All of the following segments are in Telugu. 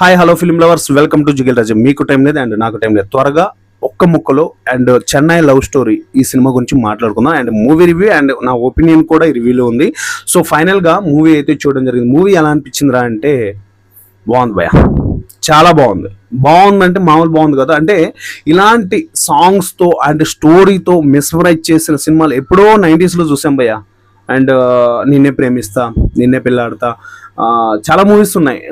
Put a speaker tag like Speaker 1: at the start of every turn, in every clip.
Speaker 1: Hi hello film lovers, welcome to Jigil Raju. మీకు టైం లేదు అండ్ నాకు టైం లేదు. త్వరగా ఒక్క ముక్కలో అండ్ చెన్నై లవ్ స్టోరీ ఈ సినిమా గురించి మాట్లాడుకుందాం. అండ్ మూవీ రివ్యూ అండ్ నా ఒపీనియన్ కూడా ఈ రివ్యూలో ఉంది. సో ఫైనల్గా మూవీ అయితే చూడడం జరిగింది. మూవీ ఎలా అనిపించిందిరా అంటే బాగుంది భయ, చాలా బాగుంది. బాగుందంటే మామూలు బాగుంది కదా. అంటే ఇలాంటి సాంగ్స్తో అండ్ స్టోరీతో మిస్మరైజ్ చేసిన సినిమాలు ఎప్పుడో 90sలో చూసాం భయ్య. అండ్ నిన్నే ప్రేమిస్తా, నిన్నే పెళ్ళాడతా, చాలా మూవీస్ ఉన్నాయి.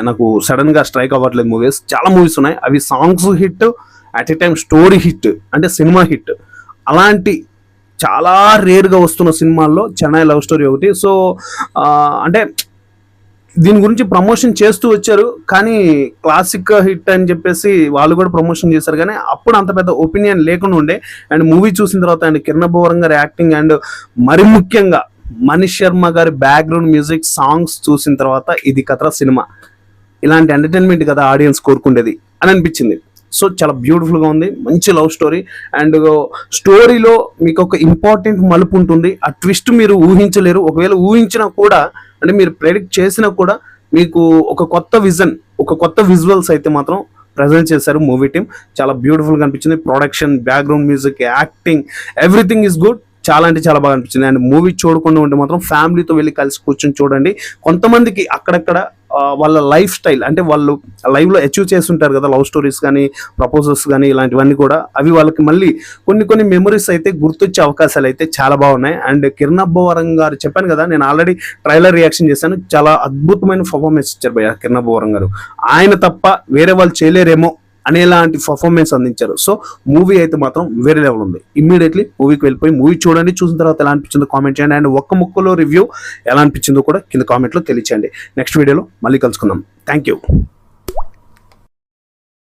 Speaker 1: నాకు సడన్గా స్ట్రైక్ అవ్వట్లేదు మూవీస్. చాలా మూవీస్ ఉన్నాయి, అవి songs hit, at a time story hit, అంటే సినిమా హిట్. అలాంటి చాలా రేర్గా వస్తున్న సినిమాల్లో చెన్నై లవ్ స్టోరీ ఒకటి. సో అంటే దీని గురించి ప్రమోషన్ చేస్తూ వచ్చారు, కానీ క్లాసిక్ హిట్ అని చెప్పేసి వాళ్ళు కూడా ప్రమోషన్ చేశారు, కానీ అప్పుడు అంత పెద్ద ఒపీనియన్ లేకుండా ఉండే. అండ్ మూవీ చూసిన తర్వాత అండ్ కిరణ్ అబ్బవరం గారి యాక్టింగ్ అండ్ మరి ముఖ్యంగా మనీష్ శర్మ గారి బ్యాక్గ్రౌండ్ మ్యూజిక్, సాంగ్స్ చూసిన తర్వాత ఇది కథ సినిమా, ఇలాంటి ఎంటర్టైన్మెంట్ కదా ఆడియన్స్ కోరుకుండేది అని అనిపించింది. సో చాలా బ్యూటిఫుల్గా ఉంది, మంచి లవ్ స్టోరీ. అండ్ స్టోరీలో మీకు ఒక ఇంపార్టెంట్ మలుపు ఉంటుంది. ఆ ట్విస్ట్ మీరు ఊహించలేరు. ఒకవేళ ఊహించినా కూడా, అంటే మీరు ప్రెడిక్ట్ చేసినా కూడా, మీకు ఒక కొత్త విజన్, ఒక కొత్త విజువల్స్ అయితే మాత్రం ప్రజెంట్ చేశారు మూవీ టీం. చాలా బ్యూటిఫుల్గా అనిపించింది. Production, background music, acting, everything is good. చాలా అంటే చాలా బాగా అనిపించింది. అండ్ మూవీ చూడకుండా ఉంటే మాత్రం ఫ్యామిలీతో వెళ్ళి కలిసి కూర్చొని చూడండి. కొంతమందికి అక్కడక్కడ వాళ్ళ లైఫ్ స్టైల్, అంటే వాళ్ళు లైవ్లో అచీవ్ చేస్తుంటారు కదా, లవ్ స్టోరీస్ కానీ, ప్రపోజల్స్ కానీ, ఇలాంటివన్నీ కూడా అవి వాళ్ళకి మళ్ళీ కొన్ని మెమరీస్ అయితే గుర్తొచ్చే అవకాశాలు అయితే చాలా బాగున్నాయి. అండ్ కిరణ్ అబ్బవరం గారు, చెప్పాను కదా, నేను ఆల్రెడీ ట్రైలర్ రియాక్షన్ చేశాను, చాలా అద్భుతమైన పర్ఫార్మెన్స్ ఇచ్చారు భయ్య కిరణ్ అబ్బవరం గారు. ఆయన తప్ప వేరే వాళ్ళు చేయలేరేమో అనేలాంటి పర్ఫార్మెన్స్ అందించారు. సో మూవీ అయితే మాత్రం వేరే లెవెల్ ఉంది. ఇమ్మీడియట్లీ మూవీకి వెళ్ళిపోయి మూవీ చూడండి. చూసిన తర్వాత ఎలా అనిపించిందో కామెంట్ చేయండి. అండ్ ఒక్క ముక్కలో రివ్యూ ఎలా అనిపించిందో కూడా కింద కామెంట్లో తెలియచేయండి. నెక్స్ట్ వీడియోలో మళ్ళీ కలుసుకుందాం. Thank you.